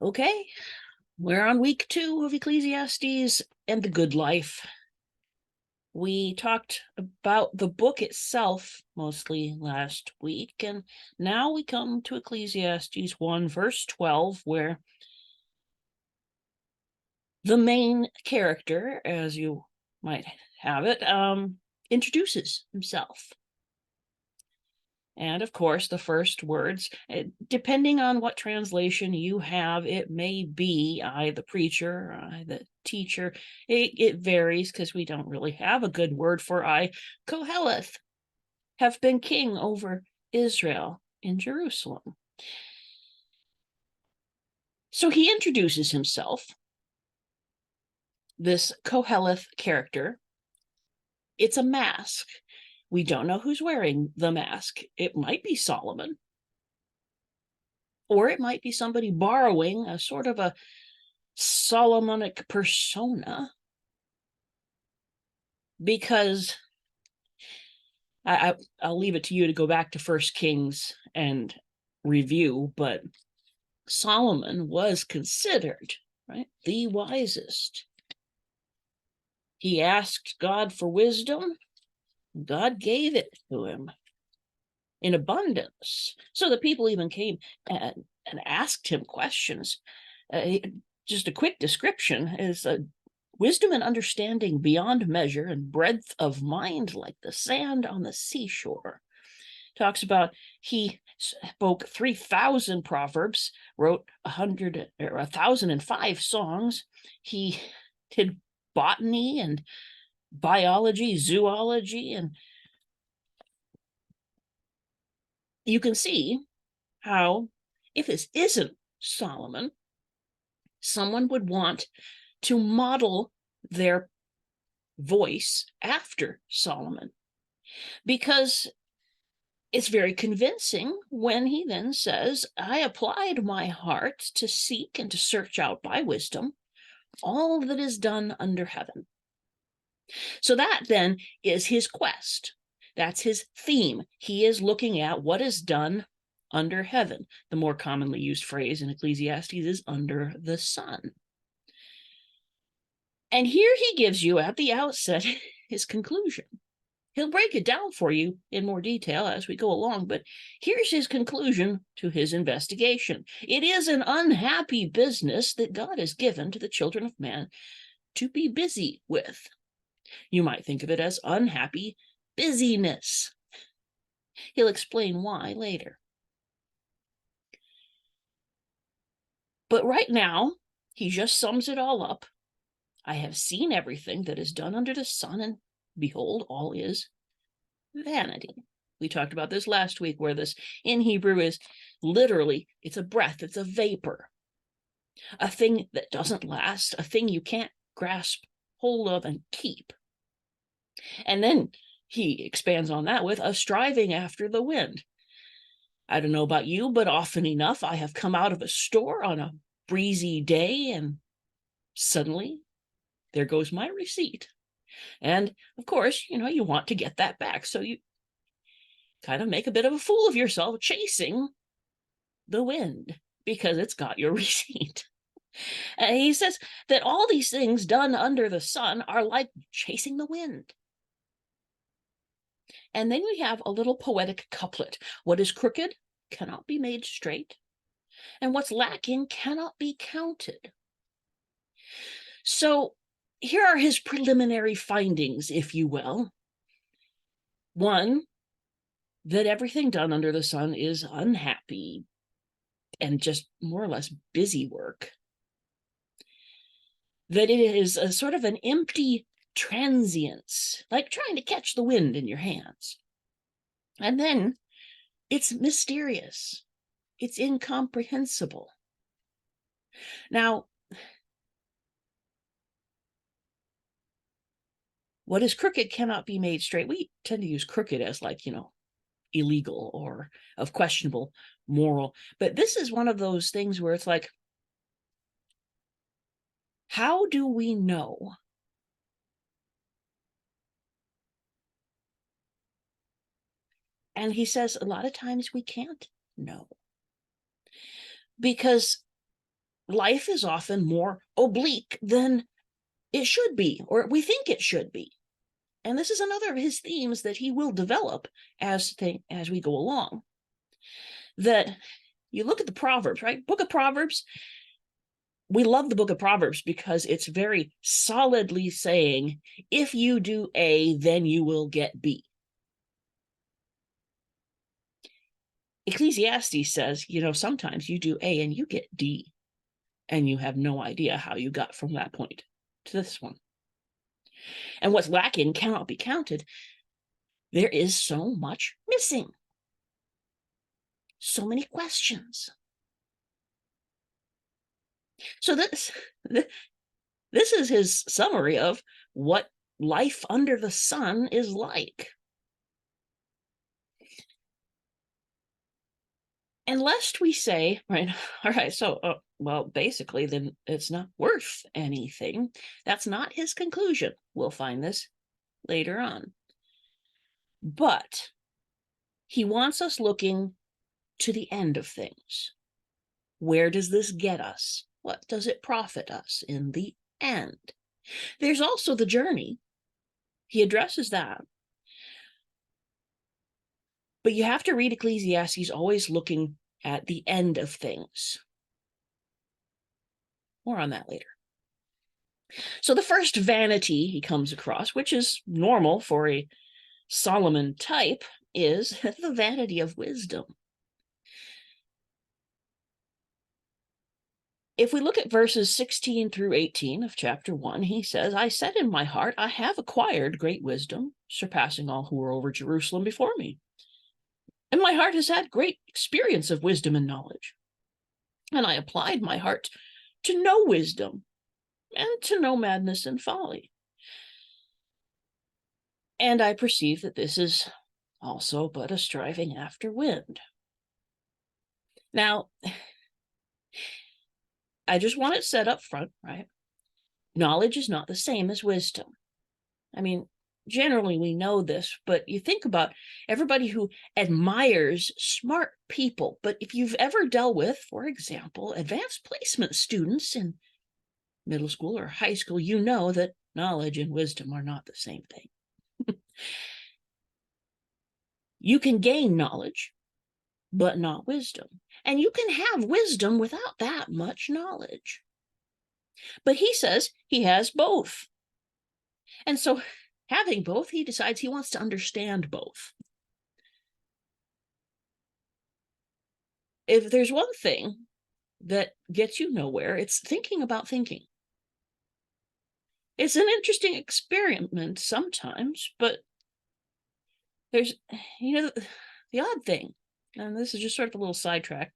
Okay, we're on week 2 of Ecclesiastes and the good life. We talked about the book itself mostly last week, and now we come to Ecclesiastes 1, verse 12, where the main character, as you might have it, introduces himself. And of course, the first words, depending on what translation you have, it may be I, the preacher, I, the teacher. It varies because we don't really have a good word for I. Qoheleth have been king over Israel in Jerusalem. So he introduces himself, this Qoheleth character. It's a mask. We don't know who's wearing the mask. It might be Solomon, or it might be somebody borrowing a sort of a Solomonic persona, because I'll leave it to you to go back to First Kings and review, but Solomon was considered, right, the wisest. He asked God for wisdom. God gave it to him in abundance. So the people even came and asked him questions. Just a quick description is wisdom and understanding beyond measure, and breadth of mind like the sand on the seashore. Talks about he spoke 3,000 proverbs, wrote 1,005 songs. He did botany and biology, zoology, and you can see how, if this isn't Solomon, someone would want to model their voice after Solomon, because it's very convincing when he then says, I applied my heart to seek and to search out by wisdom all that is done under heaven. So that then is his quest. That's his theme. He is looking at what is done under heaven. The more commonly used phrase in Ecclesiastes is under the sun. And here he gives you at the outset his conclusion. He'll break it down for you in more detail as we go along, but here's his conclusion to his investigation. It is an unhappy business that God has given to the children of man to be busy with. You might think of it as unhappy busyness. He'll explain why later. But right now, he just sums it all up. I have seen everything that is done under the sun, and behold, all is vanity. We talked about this last week, where this in Hebrew is literally, it's a breath, it's a vapor, a thing that doesn't last, a thing you can't grasp hold of and keep. And then he expands on that with a striving after the wind. I don't know about you, but often enough, I have come out of a store on a breezy day, and suddenly there goes my receipt. And of course, you want to get that back. So you kind of make a bit of a fool of yourself chasing the wind because it's got your receipt. And he says that all these things done under the sun are like chasing the wind. And then we have a little poetic couplet. What is crooked cannot be made straight, and what's lacking cannot be counted. So here are his preliminary findings, if you will. One, that everything done under the sun is unhappy and just more or less busy work. That it is a sort of an empty transience, like trying to catch the wind in your hands. And then it's mysterious. It's incomprehensible. Now, what is crooked cannot be made straight. We tend to use crooked as like, illegal or of questionable moral. But this is one of those things where it's like, how do we know? And he says a lot of times we can't know, because life is often more oblique than it should be, or we think it should be. And this is another of his themes that he will develop as we go along. That you look at the Proverbs, right? Book of Proverbs, we love the book of Proverbs because it's very solidly saying, if you do A, then you will get B. Ecclesiastes says, sometimes you do A and you get D, and you have no idea how you got from that point to this one. And what's lacking cannot be counted. There is so much missing. So many questions. So this is his summary of what life under the sun is like. And lest we say, right, all right, so, well, basically, then it's not worth anything. That's not his conclusion. We'll find this later on. But he wants us looking to the end of things. Where does this get us? What does it profit us in the end? There's also the journey. He addresses that. But you have to read Ecclesiastes always looking at the end of things. More on that later. So the first vanity he comes across, which is normal for a Solomon type, is the vanity of wisdom. If we look at verses 16 through 18 of chapter 1, he says, I said in my heart, I have acquired great wisdom, surpassing all who were over Jerusalem before me. And my heart has had great experience of wisdom and knowledge. And I applied my heart to know wisdom and to know madness and folly. And I perceive that this is also but a striving after wind. Now, I just want it set up front, right? Knowledge is not the same as wisdom. I mean, generally we know this, but you think about everybody who admires smart people. But if you've ever dealt with, for example, advanced placement students in middle school or high school, you know that knowledge and wisdom are not the same thing. You can gain knowledge, but not wisdom. And you can have wisdom without that much knowledge. But he says he has both. And so having both, he decides he wants to understand both. If there's one thing that gets you nowhere, it's thinking about thinking. It's an interesting experiment sometimes, but there's, the odd thing, and this is just sort of a little sidetrack.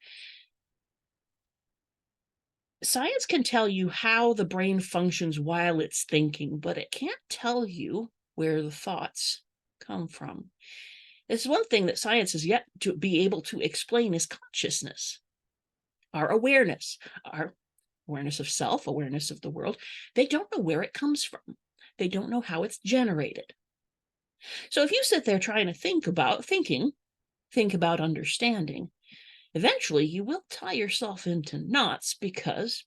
Science can tell you how the brain functions while it's thinking, but it can't tell you where the thoughts come from. It's one thing that science has yet to be able to explain is consciousness, our awareness of self, awareness of the world. They don't know where it comes from. They don't know how it's generated. So if you sit there trying to think about thinking, think about understanding, eventually you will tie yourself into knots, because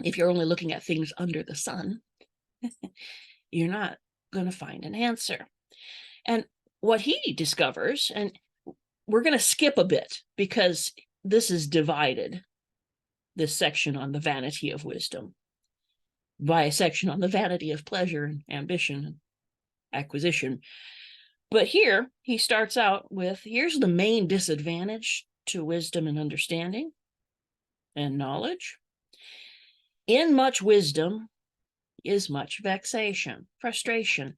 if you're only looking at things under the sun, you're not going to find an answer. And what he discovers, and we're going to skip a bit because this is divided, this section on the vanity of wisdom, by a section on the vanity of pleasure and ambition and acquisition. But here he starts out with, here's the main disadvantage to wisdom and understanding and knowledge. In much wisdom is much vexation, frustration,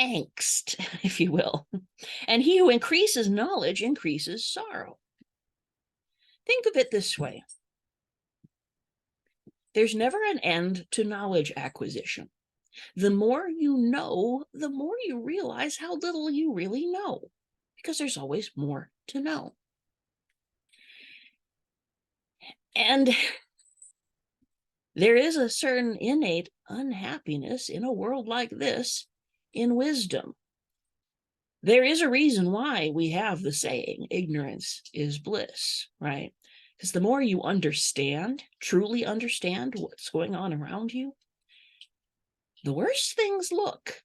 angst, if you will. And he who increases knowledge increases sorrow. Think of it this way. There's never an end to knowledge acquisition. The more you know, the more you realize how little you really know, because there's always more to know. And there is a certain innate unhappiness in a world like this in wisdom. There is a reason why we have the saying, ignorance is bliss, right? Because the more you understand, truly understand what's going on around you, the worse things look.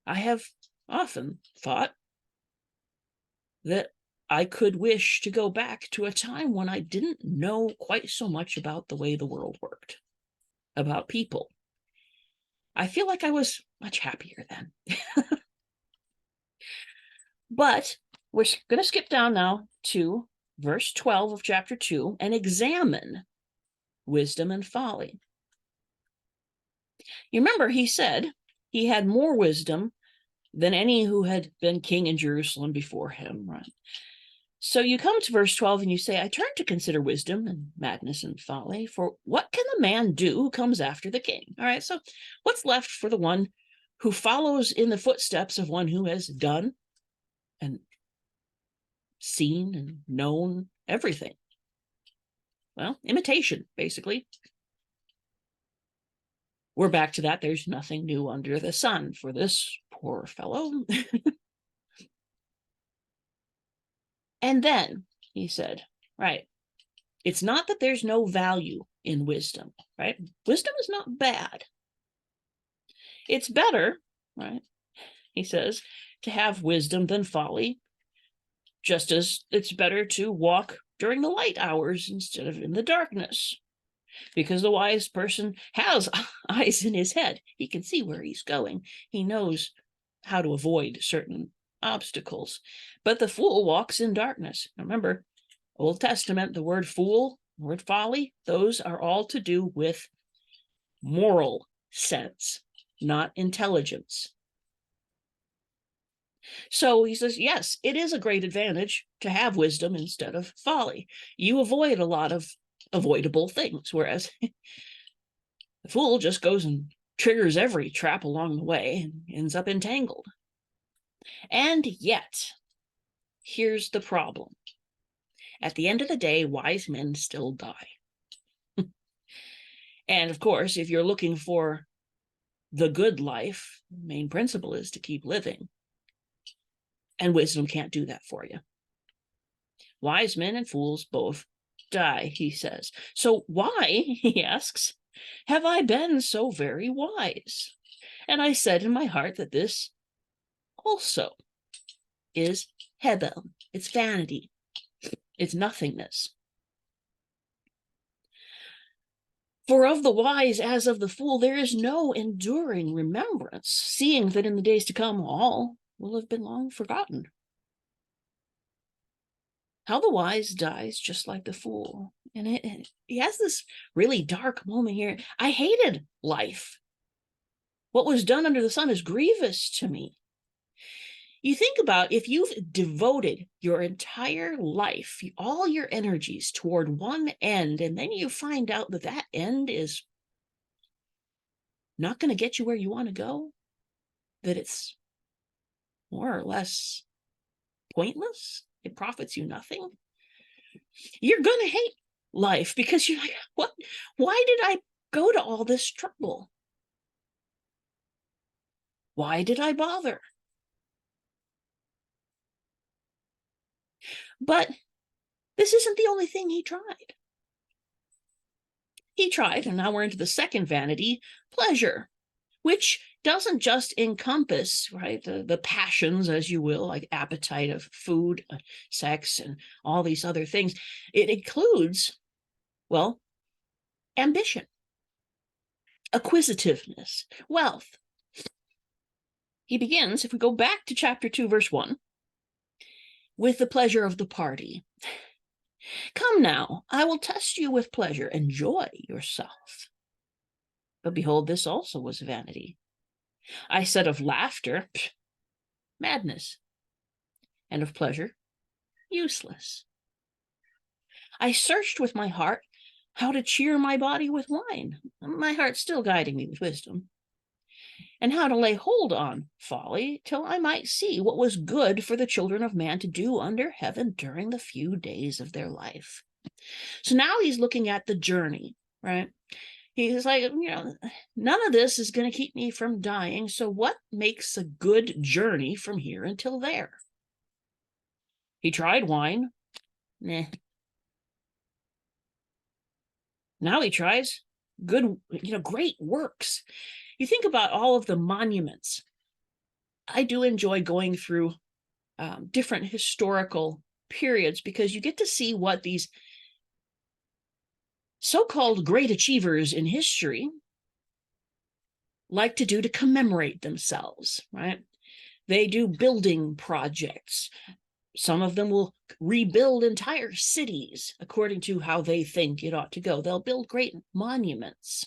I have often thought that I could wish to go back to a time when I didn't know quite so much about the way the world worked, about people. I feel like I was much happier then. But we're going to skip down now to verse 12 of chapter 2 and examine wisdom and folly. You remember he said he had more wisdom than any who had been king in Jerusalem before him, right? So you come to verse 12 and you say, I turn to consider wisdom and madness and folly, for what can the man do who comes after the king? All right, so what's left for the one who follows in the footsteps of one who has done and seen and known everything? Well, imitation, basically. We're back to that. There's nothing new under the sun for this poor fellow. And then he said, right, it's not that there's no value in wisdom, right? Wisdom is not bad. It's better, right? He says, to have wisdom than folly, just as it's better to walk during the light hours instead of in the darkness. Because the wise person has eyes in his head. He can see where he's going. He knows how to avoid certain obstacles. But the fool walks in darkness. Remember, Old Testament, the word fool, the word folly, those are all to do with moral sense, not intelligence. So he says, yes, it is a great advantage to have wisdom instead of folly. You avoid a lot of avoidable things, whereas the fool just goes and triggers every trap along the way and ends up entangled. And yet, here's the problem. At the end of the day, wise men still die. And of course, if you're looking for the good life, the main principle is to keep living. And wisdom can't do that for you. Wise men and fools both die, he says. So why, he asks, have I been so very wise? And I said in my heart that this also is hebel. It's vanity. It's nothingness. For of the wise as of the fool, there is no enduring remembrance, seeing that in the days to come all will have been long forgotten. How the wise dies just like the fool. And he has this really dark moment here. I hated life. What was done under the sun is grievous to me. You think about if you've devoted your entire life, all your energies toward one end, and then you find out that that end is not going to get you where you want to go, that it's more or less pointless, it profits you nothing, you're going to hate life because you're like, what? Why did I go to all this trouble? Why did I bother? But this isn't the only thing he tried. He tried, and now we're into the second vanity, pleasure, which doesn't just encompass, right, the passions, as you will, like appetite of food, sex, and all these other things. It includes, well, ambition, acquisitiveness, wealth. He begins, if we go back to chapter 2, verse 1, with the pleasure of the party. Come now, I will test you with pleasure. Enjoy yourself. But behold, this also was vanity. I said of laughter, madness, and of pleasure, useless. I searched with my heart how to cheer my body with wine, my heart still guiding me with wisdom, and how to lay hold on folly till I might see what was good for the children of man to do under heaven during the few days of their life. So now he's looking at the journey, right? He's like, none of this is going to keep me from dying. So what makes a good journey from here until there? He tried wine. Nah. Now he tries good, great works. You think about all of the monuments. I do enjoy going through different historical periods because you get to see what these so-called great achievers in history like to do to commemorate themselves, right? They do building projects. Some of them will rebuild entire cities according to how they think it ought to go. They'll build great monuments.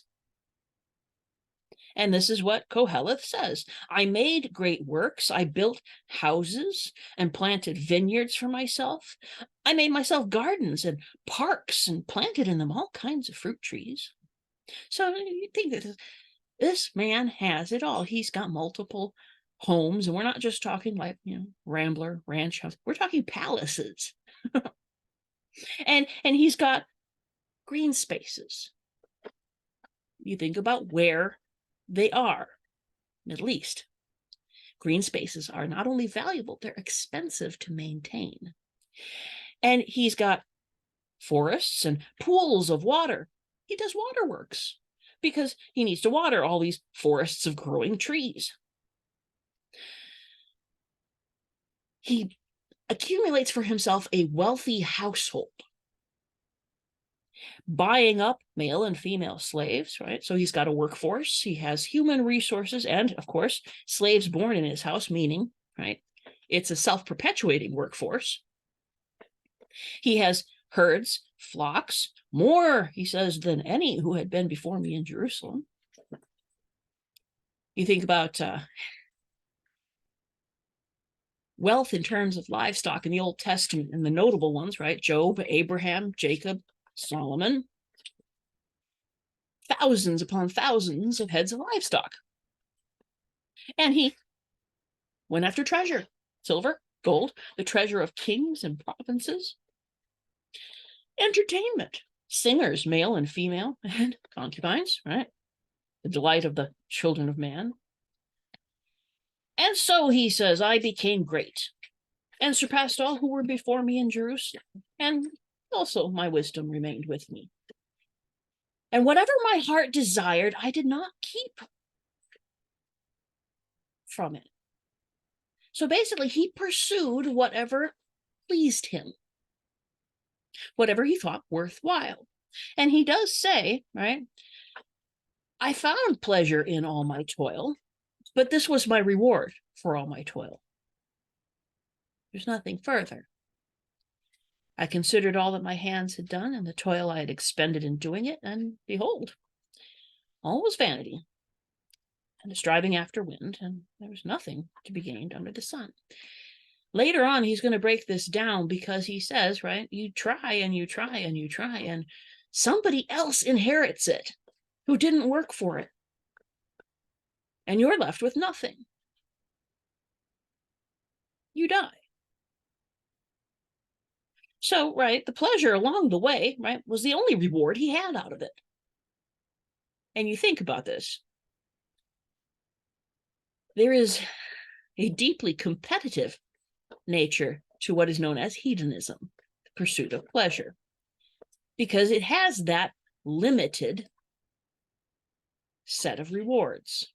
And this is what Qoheleth says. I made great works. I built houses and planted vineyards for myself. I made myself gardens and parks and planted in them all kinds of fruit trees. So you think that this man has it all. He's got multiple homes, and we're not just talking like, Rambler ranch house. We're talking palaces. and he's got green spaces. You think about where they are. Middle East. Green spaces are not only valuable, they're expensive to maintain. And he's got forests and pools of water. He does waterworks because he needs to water all these forests of growing trees. He accumulates for himself a wealthy household, buying up male and female slaves, right? So he's got a workforce, he has human resources, and of course, slaves born in his house, meaning, right, it's a self-perpetuating workforce. He has herds, flocks, more, he says, than any who had been before me in Jerusalem. You think about wealth in terms of livestock in the Old Testament, and the notable ones, right? Job, Abraham, Jacob, Solomon. Thousands upon thousands of heads of livestock. And he went after treasure, silver, gold, the treasure of kings and provinces. Entertainment, singers, male and female, and concubines, right? The delight of the children of man. And so he says, I became great and surpassed all who were before me in Jerusalem. And also my wisdom remained with me. And whatever my heart desired, I did not keep from it. So basically, he pursued whatever pleased him, whatever he thought worthwhile. And he does say, right, I found pleasure in all my toil, but this was my reward for all my toil. There's nothing further. I considered all that my hands had done and the toil I had expended in doing it, and behold, all was vanity and a striving after wind, and there was nothing to be gained under the sun. Later on, he's going to break this down because he says, right, you try and you try and you try, and somebody else inherits it who didn't work for it. And you're left with nothing. You die. So, right, the pleasure along the way, right, was the only reward he had out of it. And you think about this. There is a deeply competitive nature to what is known as hedonism, the pursuit of pleasure, because it has that limited set of rewards.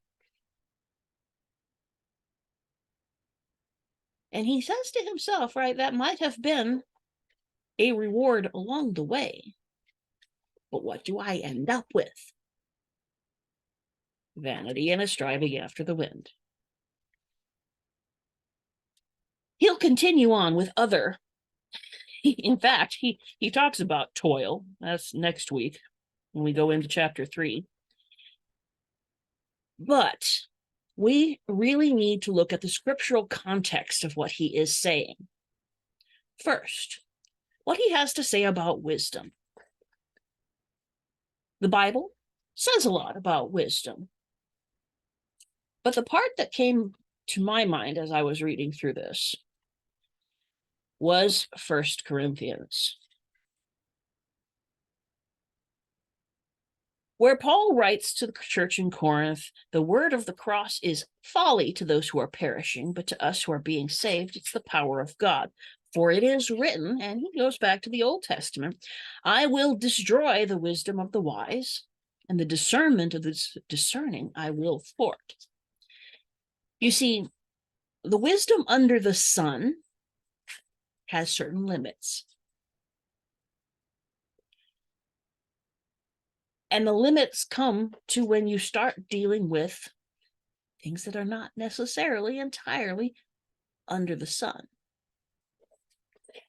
And he says to himself, right, that might have been a reward along the way, but what do I end up with? Vanity and a striving after the wind. He'll continue on with other. In fact, he talks about toil. That's next week when we go into chapter 3. But we really need to look at the scriptural context of what he is saying. First, what he has to say about wisdom. The Bible says a lot about wisdom. But the part that came to my mind as I was reading through this was 1 Corinthians, Where Paul writes to the church in Corinth, the word of the cross is folly to those who are perishing, but to us who are being saved, it's the power of God. For it is written, and he goes back to the Old Testament, I will destroy the wisdom of the wise, and the discernment of the discerning I will thwart. You see, the wisdom under the sun has certain limits. And the limits come to when you start dealing with things that are not necessarily entirely under the sun.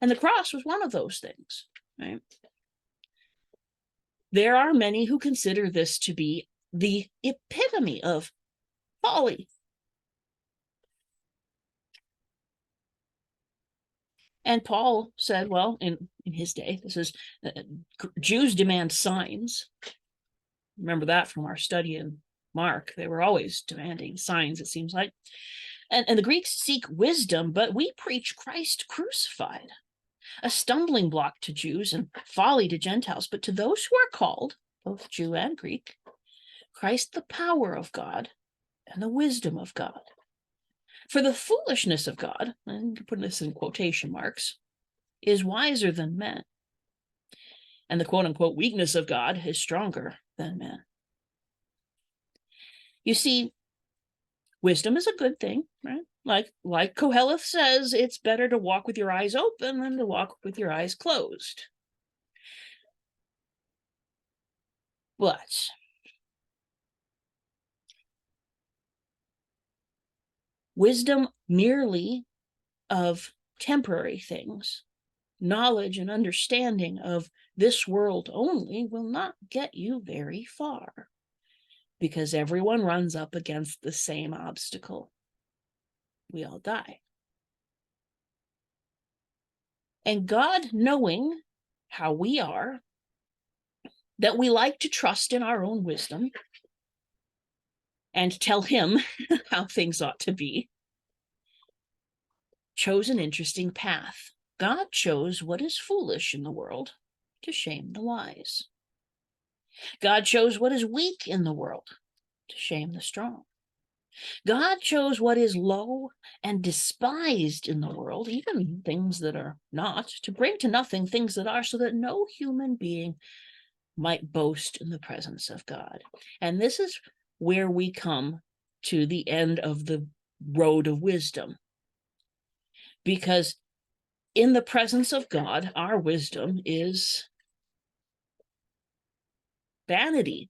And the cross was one of those things, right? There are many who consider this to be the epitome of folly. And Paul said, well, in his day, this is Jews demand signs. Remember that from our study in Mark. They were always demanding signs, it seems like. And the Greeks seek wisdom, but we preach Christ crucified, a stumbling block to Jews and folly to Gentiles. But to those who are called, both Jew and Greek, Christ the power of God and the wisdom of God. For the foolishness of God, and I'm putting this in quotation marks, is wiser than men. And the quote-unquote weakness of God is stronger than men. You see, wisdom is a good thing, right? Like Qoheleth says, it's better to walk with your eyes open than to walk with your eyes closed. But wisdom merely of temporary things, knowledge and understanding of this world only, will not get you very far, because everyone runs up against the same obstacle. We all die. And God, knowing how we are, that we like to trust in our own wisdom and tell him how things ought to be, chose an interesting path. God chose what is foolish in the world to shame the wise. God chose what is weak in the world to shame the strong. God chose what is low and despised in the world, even things that are not, to bring to nothing things that are, so that no human being might boast in the presence of God. And this is where we come to the end of the road of wisdom. Because in the presence of God, our wisdom is vanity.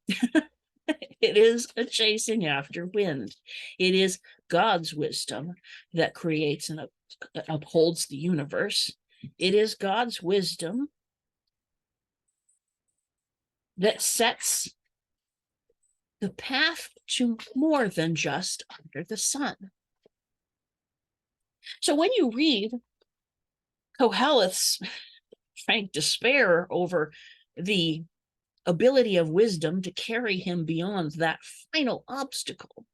It is a chasing after wind. It is God's wisdom that creates and upholds the universe. It is God's wisdom that sets the path to more than just under the sun. So when you read Qoheleth's frank despair over the ability of wisdom to carry him beyond that final obstacle,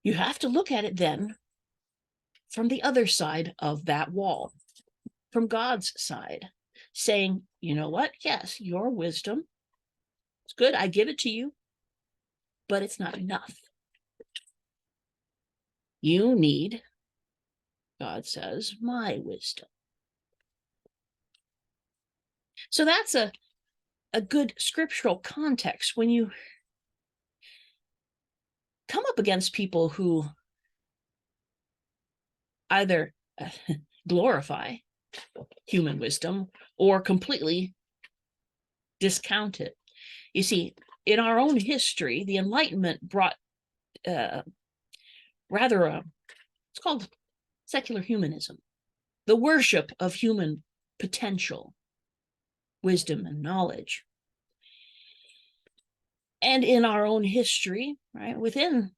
you have to look at it then from the other side of that wall, from God's side, saying, you know what? Yes, your wisdom, it's good. I give it to you, but it's not enough. You need, God says, my wisdom. So that's a good scriptural context when you come up against people who either glorify human wisdom or completely discount it. You see, in our own history, the Enlightenment brought it's called secular humanism, the worship of human potential, wisdom, and knowledge. And in our own history, right, within,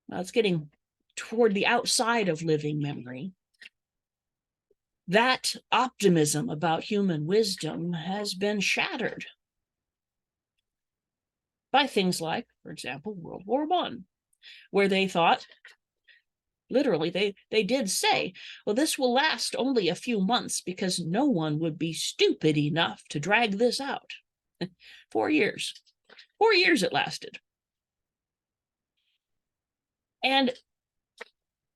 well, it's getting toward the outside of living memory, that optimism about human wisdom has been shattered by things like, for example, World War I, where they thought, literally, they did say, well, this will last only a few months because no one would be stupid enough to drag this out. 4 years. 4 years it lasted. And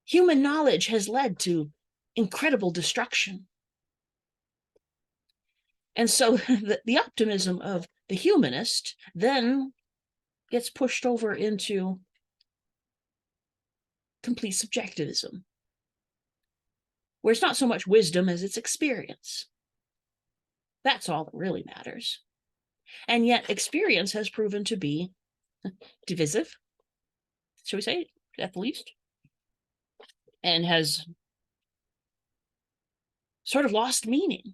human knowledge has led to incredible destruction. And so the optimism of the humanist then gets pushed over into complete subjectivism, where it's not so much wisdom as it's experience. That's all that really matters. And yet experience has proven to be divisive, shall we say, at the least, and has sort of lost meaning.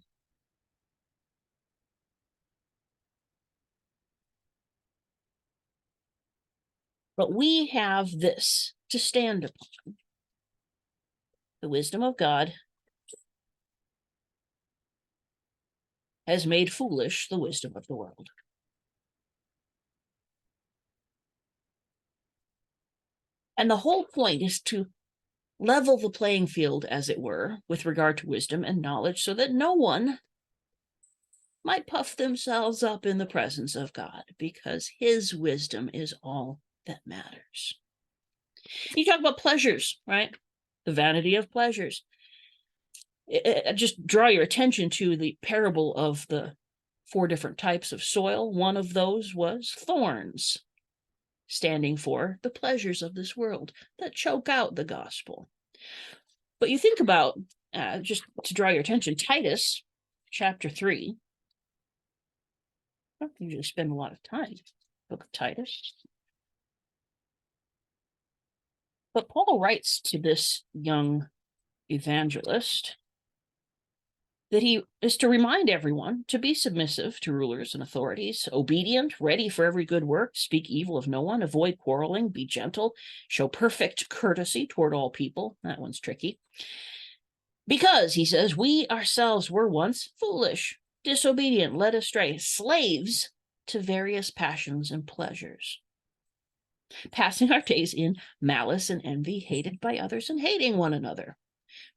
But we have this to stand upon: the wisdom of God has made foolish the wisdom of the world. And the whole point is to level the playing field, as it were, with regard to wisdom and knowledge, so that no one might puff themselves up in the presence of God, because his wisdom is all that matters. You talk about pleasures, right? The vanity of pleasures. Just draw your attention to the parable of the 4 different types of soil. One of those was thorns, standing for the pleasures of this world that choke out the gospel. But you think about, just to draw your attention, Titus chapter 3. I don't usually spend a lot of time, book of Titus. But Paul writes to this young evangelist that he is to remind everyone to be submissive to rulers and authorities, obedient, ready for every good work, speak evil of no one, avoid quarreling, be gentle, show perfect courtesy toward all people. That one's tricky. Because, he says, we ourselves were once foolish, disobedient, led astray, slaves to various passions and pleasures, passing our days in malice and envy, hated by others and hating one another.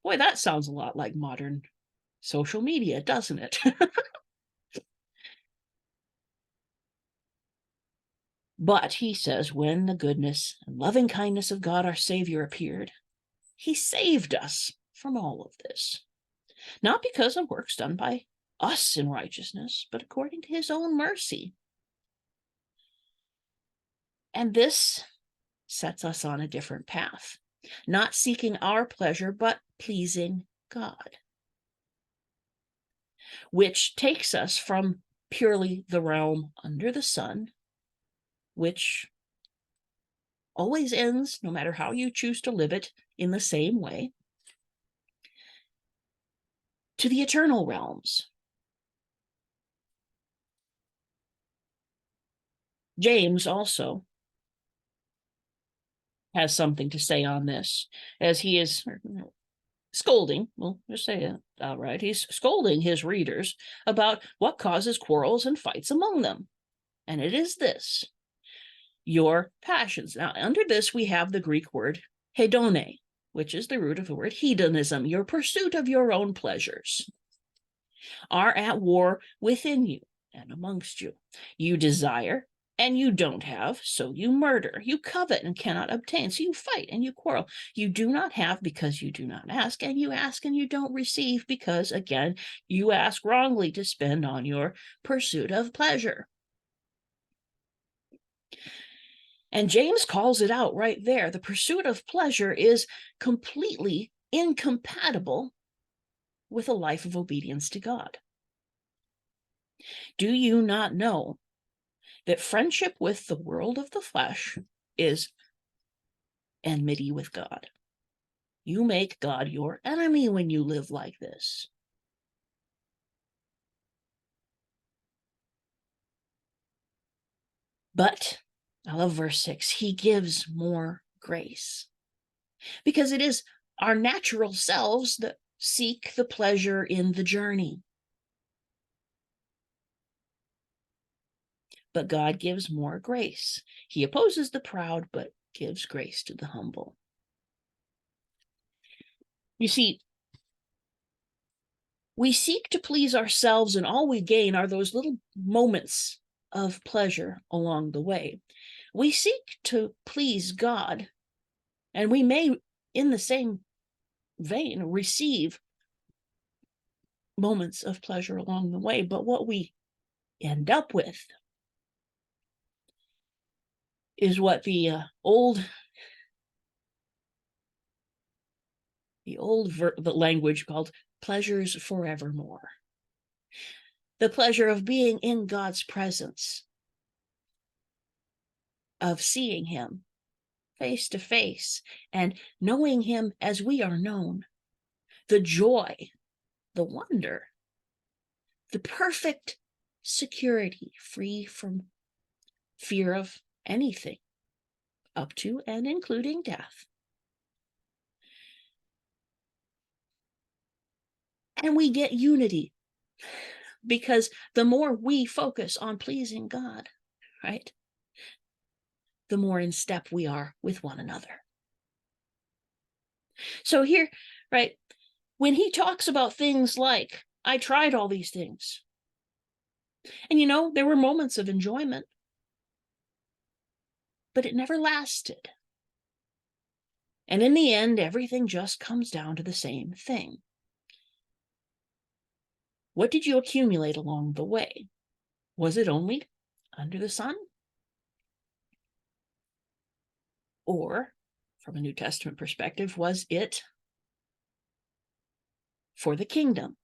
Boy, that sounds a lot like modern social media, doesn't it? But, he says, when the goodness and loving kindness of God our Savior appeared, he saved us from all of this, not because of works done by us in righteousness, but according to his own mercy. And this sets us on a different path, not seeking our pleasure, but pleasing God, which takes us from purely the realm under the sun, which always ends, no matter how you choose to live it, in the same way, to the eternal realms. James also has something to say on this, as he is scolding, we'll just say it outright, he's scolding his readers about what causes quarrels and fights among them. And it is this: your passions. Now, under this, we have the Greek word hedone, which is the root of the word hedonism. Your pursuit of your own pleasures are at war within you and amongst you. You desire and you don't have, so you murder. You covet and cannot obtain, so you fight and you quarrel. You do not have because you do not ask, and you ask and you don't receive because, again, you ask wrongly to spend on your pursuit of pleasure. And James calls it out right there. The pursuit of pleasure is completely incompatible with a life of obedience to God. Do you not know that friendship with the world of the flesh is enmity with God? You make God your enemy when you live like this. But, I love verse 6, he gives more grace. Because it is our natural selves that seek the pleasure in the journey. But God gives more grace. He opposes the proud, but gives grace to the humble. You see, We seek to please ourselves, and all we gain are those little moments of pleasure along the way. We seek to please God, and we may, in the same vein, receive moments of pleasure along the way, but what we end up with is what the language called pleasures forevermore. The pleasure of being in God's presence, of seeing him face to face and knowing him as we are known. The joy, the wonder, the perfect security, free from fear of anything, up to and including death. And we get unity, because the more we focus on pleasing God, right, the more in step we are with one another. So here, right, when he talks about things like, I tried all these things, and there were moments of enjoyment, but it never lasted. And in the end, everything just comes down to the same thing. What did you accumulate along the way? Was it only under the sun? Or, from a New Testament perspective, was it for the kingdom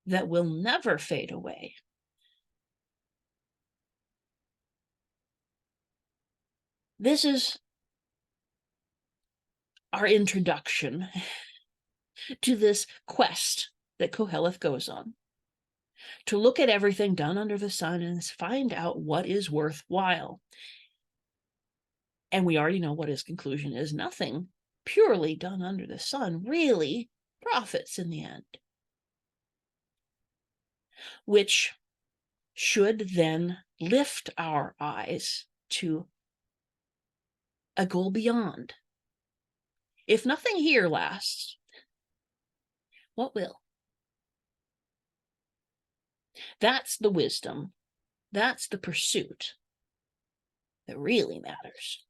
that will never fade away? This is our introduction to this quest that Qoheleth goes on, to look at everything done under the sun and find out what is worthwhile. And we already know what his conclusion is. Nothing purely done under the sun really profits in the end, which should then lift our eyes to a goal beyond. If nothing here lasts, what will? That's the wisdom. That's the pursuit that really matters.